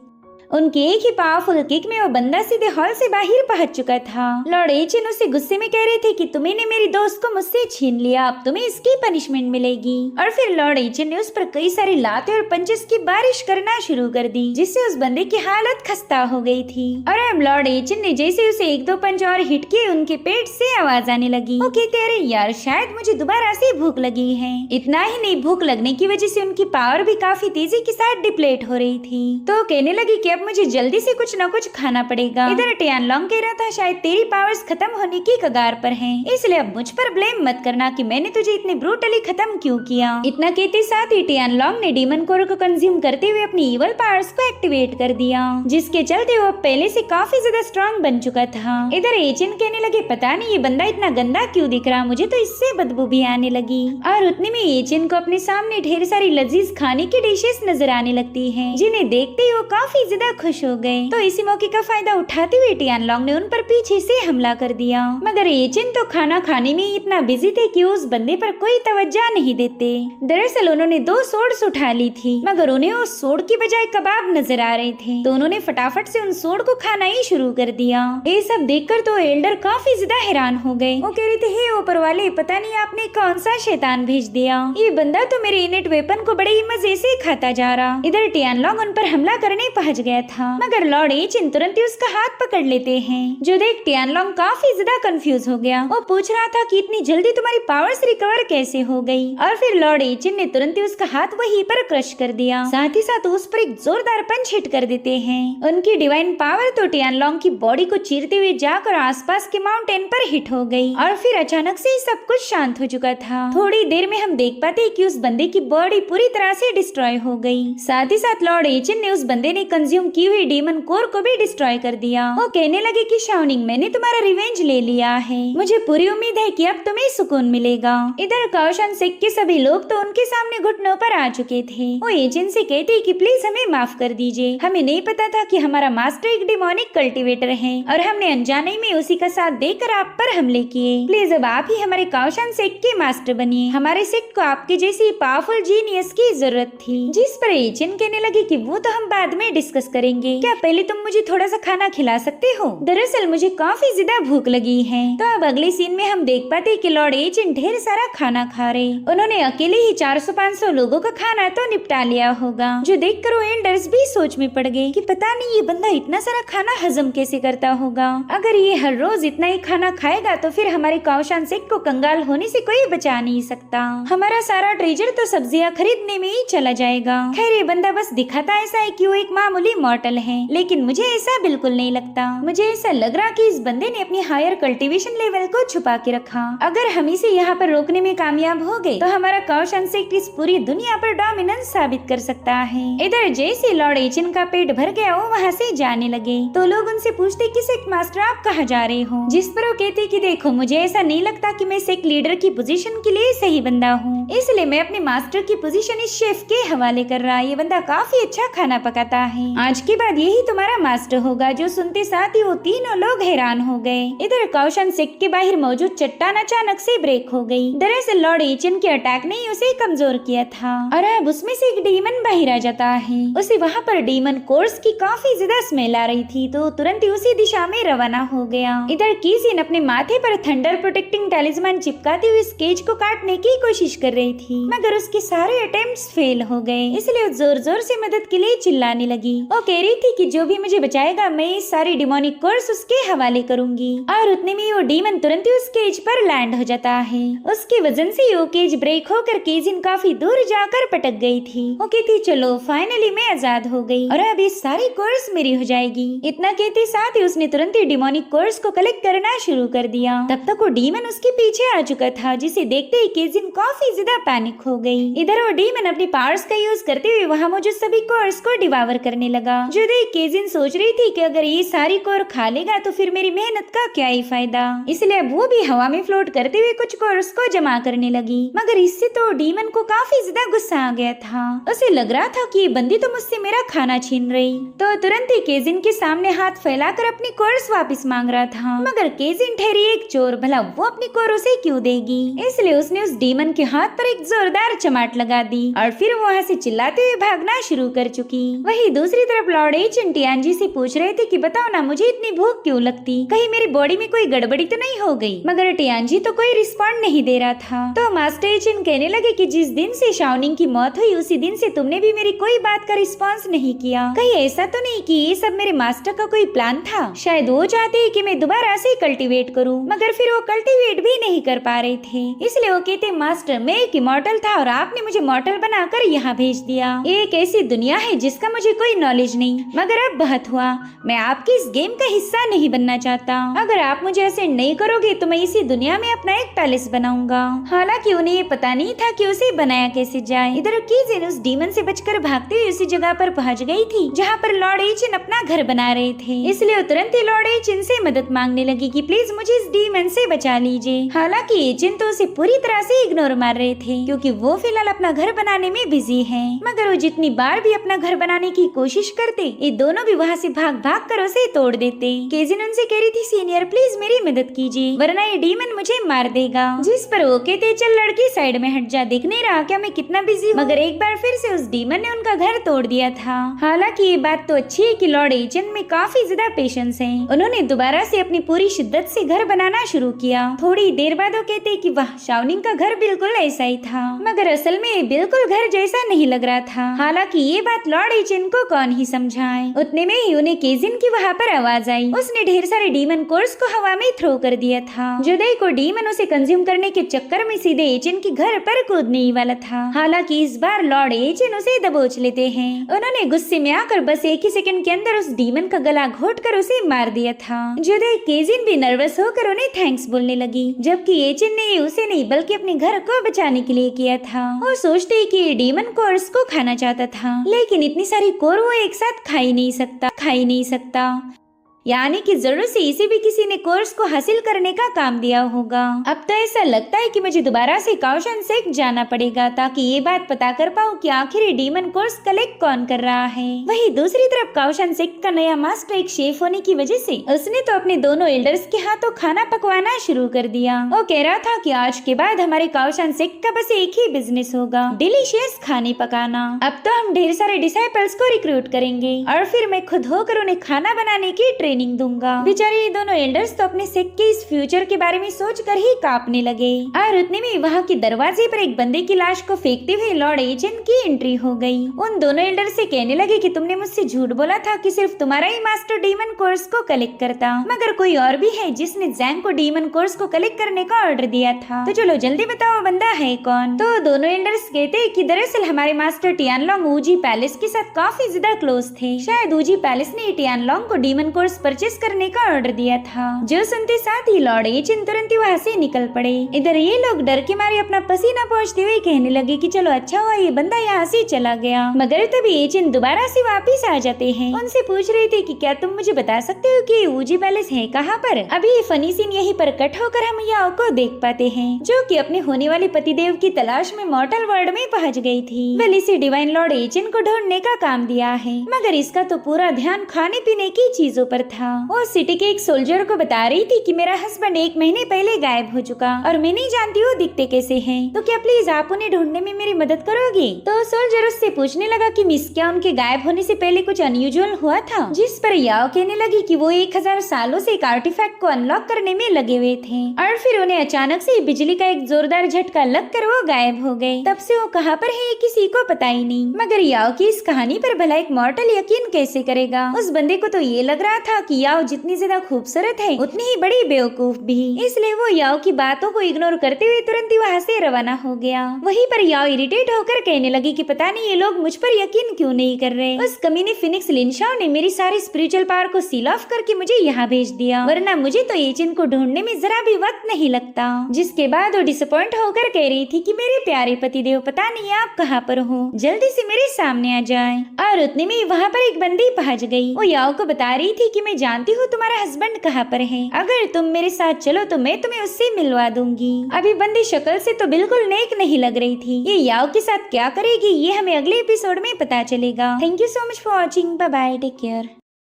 उनके एक ही पावरफुल किक में वो बंदा सीधे हॉल से बाहर पहुंच चुका था। लॉर्ड एचिन उससे गुस्से में कह रहे थे कि तुमने मेरी दोस्त को मुझसे छीन लिया, अब तुम्हें इसकी पनिशमेंट मिलेगी। और फिर लॉर्ड एचिन ने उस पर कई सारी लातें और पंचेस की बारिश करना शुरू कर दी, जिससे उस बंदे की हालत खस्ता हो गई थी। और अब लॉर्ड एचिन ने जैसे उसे 1-2 पंच और हिट किए, उनके पेट से आवाज आने लगी। वो कहते अरे यार, शायद मुझे दोबारा से भूख लगी है। इतना ही नहीं, भूख लगने की वजह से उनकी पावर भी काफी तेजी के साथ डिप्लेट हो रही थी। तो कहने लगी कि मुझे जल्दी से कुछ न कुछ खाना पड़ेगा। इधर टियानलॉन्ग कह रहा था शायद तेरी पावर्स खत्म होने की कगार पर हैं, इसलिए अब मुझ पर ब्लेम मत करना कि मैंने तुझे इतने ब्रूटली खत्म क्यों किया। इतना कहते साथ ही टियानलॉन्ग ने डीमन कोर को कंज्यूम करते हुए अपनी इवल पावर्स को एक्टिवेट कर दिया, जिसके चलते वो पहले से काफी ज्यादा स्ट्रॉन्ग बन चुका था। इधर एचिन कहने लगे पता नहीं ये बंदा इतना गंदा क्यों दिख रहा, मुझे तो इससे बदबू भी आने लगी। और उतने में एचिन को अपने सामने ढेर सारी लजीज खाने की डिशेस नजर आने लगती है, जिन्हें देखते ही वो काफी ज्यादा खुश हो गए। तो इसी मौके का फायदा उठाते हुए टियानलॉन्ग ने उन पर पीछे से हमला कर दिया। मगर एचिन तो खाना खाने में इतना बिजी थे कि उस बंदे पर कोई तवज्जो नहीं देते। दरअसल उन्होंने 2 सोर्ड्स उठा ली थी, मगर उन्हें उस सोर्ड की बजाय कबाब नजर आ रहे थे, तो उन्होंने फटाफट से उन सोर्ड को खाना ही शुरू कर दिया। ये सब देखकर तो एल्डर काफी ज्यादा हैरान हो गए। वो कह रहे थे हे ऊपर वाले, पता नहीं आपने कौन सा शैतान भेज दिया, ये बंदा तो मेरे इनेट वेपन को बड़े ही मजे से खाता जा रहा। इधर टियानलॉन्ग उन पर हमला करने पहुंच गया था, मगर लॉर्ड एचिन तुरंत ही उसका हाथ पकड़ लेते हैं, जो देख टियानलोंग काफी ज्यादा कंफ्यूज हो गया। वो पूछ रहा था कि इतनी जल्दी तुम्हारी पावर्स रिकवर कैसे हो गई, और फिर लॉर्ड एचिन ने तुरंत ही उसका हाथ वहीं पर क्रश कर दिया, साथ ही साथ उस पर एक जोरदार पंच हिट कर देते हैं। उनकी डिवाइन पावर तो टियानलोंग की बॉडी को चीरते हुए जाकर आसपास के माउंटेन पर हिट हो गई, और फिर अचानक से सब कुछ शांत हो चुका था। थोड़ी देर में हम देख पाते कि उस बंदे की बॉडी पूरी तरह से डिस्ट्रॉय हो गई। साथ ही साथ लॉर्ड एचिन ने उस बंदे ने कंज्यूम की हुई डीमन कोर को भी डिस्ट्रॉय कर दिया। वो कहने लगे कि शाओनिंग, मैंने तुम्हारा रिवेंज ले लिया है, मुझे पूरी उम्मीद है कि अब तुम्हें सुकून मिलेगा। इधर काओशन सेक के सभी लोग तो उनके सामने घुटनों पर आ चुके थे। वो एजेंट से कहते कि प्लीज हमें माफ कर दीजिए, हमें नहीं पता था कि हमारा मास्टर एक डिमोनिक कल्टीवेटर है और हमने अनजाने में उसी का साथ देकर आप पर हमले किए। प्लीज अब आप ही हमारे काओशन सेक के मास्टर बनिए, हमारे सेक्ट को आपके जैसी पावरफुल जीनियस की जरूरत थी। जिस पर एजेंट कहने लगे कि वो तो हम बाद में डिस्कस करेंगे, क्या पहले तुम मुझे थोड़ा सा खाना खिला सकते हो? दरअसल मुझे काफी ज्यादा भूख लगी है। तो अब अगले सीन में हम देख पाते कि लॉर्ड एचिन ढेर सारा खाना खा रहे। उन्होंने अकेले ही 400-500 लोगों का खाना तो निपटा लिया होगा, जो देखकर वो एल्डर्स भी सोच में पड़ गए कि पता नहीं ये बंदा इतना सारा खाना हजम कैसे करता होगा। अगर ये हर रोज इतना ही खाना खाएगा तो फिर हमारे काओशन सेक को कंगाल होने से कोई बचा नहीं सकता। हमारा सारा ट्रेजर तो सब्जियां खरीदने में ही चला जाएगा। खैर ये बंदा बस दिखाता ऐसा है कि वो एक मामूली मॉर्टल है, लेकिन मुझे ऐसा बिल्कुल नहीं लगता। मुझे ऐसा लग रहा कि इस बंदे ने अपनी हायर कल्टीवेशन लेवल को छुपा के रखा। अगर हम इसे यहाँ पर रोकने में कामयाब हो गए तो हमारा काओशन सेक इस पूरी दुनिया पर डोमिनेंस साबित कर सकता है। इधर जैसे लॉर्ड एचिन का पेट भर गया वो वहाँ से जाने लगे तो लोग उनसे पूछते कि सेक्ट मास्टर आप कहाँ जा रहे हो? जिस पर वो कहते कि देखो मुझे ऐसा नहीं लगता कि मैं सेक्ट लीडर की पोजीशन के लिए सही बंदा हूँ, इसलिए मैं अपने मास्टर की पोजीशन इस शेफ के हवाले कर रहा। ये बंदा काफी अच्छा खाना पकाता है, आज के बाद यही तुम्हारा मास्टर होगा। जो सुनते साथ ही वो तीनों लोग हैरान हो गए। इधर काओशन सेक्ट के बाहर मौजूद चट्टान अचानक से ब्रेक हो गई। दरअसल लॉर्ड एचिन के अटैक ने उसे कमजोर किया था और अब उसमें से एक डीमन बाहर आ जाता है। उसे वहाँ पर डीमन कोर्स की काफी ज्यादा स्मेल आ रही थी तो तुरंत ही उसी दिशा में रवाना हो गया। इधर कीजिन अपने माथे पर थंडर प्रोटेक्टिंग टैलिस्मान चिपकाते हुए इस केज को काटने की कोशिश कर रही थी, मगर उसके सारे अटेम्प्ट्स फेल हो गए, इसलिए वो जोर जोर से मदद के लिए चिल्लाने लगी। वो कह रही थी कि जो भी मुझे बचाएगा मैं इस सारी डिमोनिक कोर्स उसके हवाले करूंगी। और उतने में वो डीमन तुरंत ही उस केज पर लैंड हो जाता है। उसके वजन से वो केज ब्रेक होकर कीजिन काफी दूर जाकर पटक गई थी। वो कहती चलो फाइनली मैं आजाद हो गई और अब इस सारी कोर्स मेरी हो जाएगी। इतना कहते साथ ही उसने तुरंत ही डिमोनिक कोर्स को कलेक्ट करना शुरू कर दिया। तब तक वो डीमन उसके पीछे आ चुका था, जिसे देखते ही कीजिन काफी ज्यादा पैनिक हो गई। इधर वो डीमन अपनी पावर्स का यूज करते हुए वहाँ मौजूद सभी कोर्स को डिवावर करने लगा। जो देख कीजिन सोच रही थी कि अगर ये सारी कोर खा लेगा तो फिर मेरी मेहनत का क्या ही फायदा, इसलिए अब वो भी हवा में फ्लोट करते हुए कुछ कोर्स को जमा करने लगी। मगर इससे तो डीमन को काफी ज्यादा गुस्सा आ गया था। उसे लग रहा था कि ये बंदी तो मुझसे मेरा खाना छीन रही, तो तुरंत ही केजिन के सामने हाथ फैलाकर अपनी कोर्स वापस मांग रहा था। मगर केजिन ठहरी एक चोर, भला वो अपनी कोर उसे क्यों देगी, इसलिए उसने उस डीमन के हाथ पर एक जोरदार चमाट लगा दी और फिर वो वहाँ से चिल्लाते हुए भागना शुरू कर चुकी। वही दूसरी तरफ लॉर्ड एचिन टियानजी से पूछ रहे थे कि बताओ ना मुझे इतनी भूख क्यों लगती, कहीं मेरी बॉडी में कोई गड़बड़ी तो नहीं हो गई। मगर टियानजी तो कोई रिस्पॉन्ड नहीं दे रहा था। तो मास्टर एचिन कहने लगे कि जिस दिन से शाओनिंग की मौत हुई उसी दिन से तुमने भी मेरी कोई बात का रिस्पॉन्स नहीं किया। कहीं ऐसा तो नहीं कि ये सब मेरे मास्टर का कोई प्लान था? शायद वो चाहते हैं कि मैं दोबारा से कल्टीवेट करूं, मगर फिर वो कल्टीवेट भी नहीं कर पा रहे थे, इसलिए वो कहते मास्टर मैं एक इमॉर्टल था और आपने मुझे मॉर्टल बनाकर यहाँ भेज दिया। ये एक ऐसी दुनिया है जिसका मुझे कोई नॉलेज नहीं, मगर अब बहुत हुआ, मैं आपकी इस गेम का हिस्सा नहीं बनना चाहता। अगर आप मुझे ऐसे नहीं करोगे तो मैं इसी दुनिया में अपना एक पैलेस बनाऊंगा। हालांकि उन्हें ये पता नहीं था कि उसे बनाया कैसे जाए। इधर कीजिन उस डीमन से बचकर भागते हुए उसी जगह पर पहुंच गई थी जहाँ पर लॉर्ड एचिन अपना घर बना रहे थे, इसलिए वो तुरंत ही लॉर्ड एचिन से मदद मांगने लगी कि प्लीज मुझे इस डीमन से बचा लीजिए। हालांकि एचिन तो उसे पूरी तरह से इग्नोर मार रहे थे क्योंकि वो फिलहाल अपना घर बनाने में बिजी है। मगर वो जितनी बार भी अपना घर बनाने की कोशिश करते ये दोनों भी वहाँ से भाग भाग कर उसे तोड़ देते। केजिन उनसे कह रही थी सीनियर प्लीज मेरी मदद कीजिए वरना ये डीमन मुझे मार देगा। जिस पर वो कहते चल लड़की साइड में हट जा, दिख नहीं रहा क्या मैं कितना बिजी हूँ। मगर एक बार फिर से उस डीमन ने उनका घर तोड़ दिया था। हालांकि ये बात तो अच्छी है कि लॉर्ड एचिन में काफी ज्यादा पेशेंस है। उन्होंने दोबारा से अपनी पूरी शिद्दत से घर बनाना शुरू किया। थोड़ी देर बाद वो कहते कि वाह शाओनिंग का घर बिल्कुल ऐसा ही था, मगर असल में बिल्कुल घर जैसा नहीं लग रहा था। हालांकि ये बात लॉर्ड एचिन को कौन ही ही समझाएं। उतने में ही उन्हें केजिन की वहाँ पर आवाज आई। उसने ढेर सारे डीमन कोर्स को हवा में थ्रो कर दिया था। जुदाई को डीमन उसे कंज्यूम करने के चक्कर में सीधे एचेन के घर पर कूदने ही वाला था। हालांकि इस बार लॉर्ड एचेन उसे दबोच लेते हैं। उन्होंने गुस्से में आकर बस एक ही सेकंड के अंदर उस डीमन का गला घोट कर उसे मार दिया था। जुदाई केजिन भी नर्वस होकर उन्हें थैंक्स बोलने लगी, जबकि एचेन ने उसे नहीं बल्कि अपने घर को बचाने के लिए किया था। वो सोचते ही कि डीमन कोर्स को खाना चाहता था, लेकिन इतनी सारी कोर वो एक साथ खा ही नहीं सकता। यानी कि जरूर से इसे भी किसी ने कोर्स को हासिल करने का काम दिया होगा। अब तो ऐसा लगता है कि मुझे दोबारा से काउशन सेक जाना पड़ेगा ताकि ये बात पता कर पाऊँ कि आखिर ये डीमन कोर्स कलेक्ट कौन कर रहा है। वहीं दूसरी तरफ काउशन सेक का नया मास्टर एक शेफ होने की वजह से उसने तो अपने दोनों एल्डर्स के हाथों खाना पकवाना शुरू कर दिया। वो कह रहा था कि आज के बाद हमारे काउशन सेक का बस एक ही बिजनेस होगा, डिलीशियस खाने पकाना। अब तो हम ढेर सारे डिसाइपल्स को रिक्रूट करेंगे और फिर मैं खुद होकर उन्हें खाना बनाने की ट्रेनिंग दूंगा। बेचारे ये दोनों एल्डर्स तो अपने सेक के इस फ्यूचर के बारे में सोचकर ही कांपने लगे। और उतने में वहाँ के दरवाजे पर एक बंदे की लाश को फेंकते हुए लॉर्ड एचेन की एंट्री हो गई। उन दोनों एल्डर्स से कहने लगे कि तुमने मुझसे झूठ बोला था कि सिर्फ तुम्हारा ही मास्टर डीमन कोर्स को कलेक्ट करता, मगर कोई और भी है जिसने जैंग को डीमन कोर्स को कलेक्ट करने का ऑर्डर दिया था। तो चलो जल्दी बताओ बंदा है कौन। तो दोनों एल्डर्स कहते कि दरअसल हमारे मास्टर टियानलोंग ऊजी पैलेस के साथ काफी ज्यादा क्लोज थे। शायद ऊजी पैलेस ने टियानलोंग को डीमन कोर्स परचेस करने का ऑर्डर दिया था। जो सुनते साथ ही लॉर्ड एचेन तुरंत ही वहाँ से निकल पड़े। इधर ये लोग डर के मारे अपना पसीना पोंछते हुए कहने लगे कि चलो अच्छा हुआ ये बंदा यहाँ से चला गया। मगर तभी एचेन दोबारा से वापिस आ जाते हैं। उनसे पूछ रहे थे कि क्या तुम मुझे बता सकते हो कि ऊजी पैलेस है कहाँ पर। अभी ये फनी सीन यहीं पर कट होकर हम याओ को देख पाते हैं, जो कि अपने होने वाले पतिदेव की तलाश में मॉर्टल वर्ल्ड में पहुँच गई थी। वेल इसे डिवाइन लॉर्ड एचेन को ढूंढने का काम दिया है, मगर इसका तो पूरा ध्यान खाने पीने की चीजों पर था। वो सिटी के एक सोल्जर को बता रही थी कि मेरा हस्बैंड 1 महीने पहले गायब हो चुका और मैं नहीं जानती वो दिखते कैसे हैं, तो क्या प्लीज आप उन्हें ढूंढने में मेरी मदद करोगी। तो सोल्जर उससे पूछने लगा कि मिस क्या उनके गायब होने से पहले कुछ अनयूजुअल हुआ था, जिस पर याओ कहने लगी कि वो 1000 सालों से एक आर्टिफैक्ट को अनलॉक करने में लगे हुए थे और फिर उन्हें अचानक से बिजली का एक जोरदार झटका लगकर वो गायब हो गए। तब से वो कहाँ पर है किसी को पता ही नहीं। मगर याओ की इस कहानी पर भला एक मॉर्टल यकीन कैसे करेगा। उस बंदे को तो ये लग रहा था कि याओ जितनी ज्यादा खूबसूरत है उतनी ही बड़ी बेवकूफ भी, इसलिए वो याओ की बातों को इग्नोर करते हुए तुरंत ही वहाँ से रवाना हो गया। वहीं पर याओ इरिटेट होकर कहने लगी कि पता नहीं ये लोग मुझ पर यकीन क्यों नहीं कर रहे। उस कमीने फिनिक्स लिनशाओ ने मेरी सारी स्पिरिचुअल पावर को सील ऑफ करके मुझे यहाँ भेज दिया, वरना मुझे तो एचेन को ढूंढने में जरा भी वक्त नहीं लगता। जिसके बाद वो डिसअपॉइंट होकर कह रही थी कि मेरे प्यारे पतिदेव पता नहीं आप कहाँ पर हो, जल्दी से मेरे सामने आ जाए। और उतने में वहाँ पर एक बंदी पहुँच गई। वो याओ को बता रही थी कि मैं जानती हूँ तुम्हारा हस्बैंड कहाँ पर है, अगर तुम मेरे साथ चलो तो मैं तुम्हें उससे मिलवा दूंगी। अभी बंदी शक्ल से तो बिल्कुल नेक नहीं लग रही थी। ये याओ के साथ क्या करेगी ये हमें अगले एपिसोड में पता चलेगा। Thank you so much for watching. Bye bye, take care.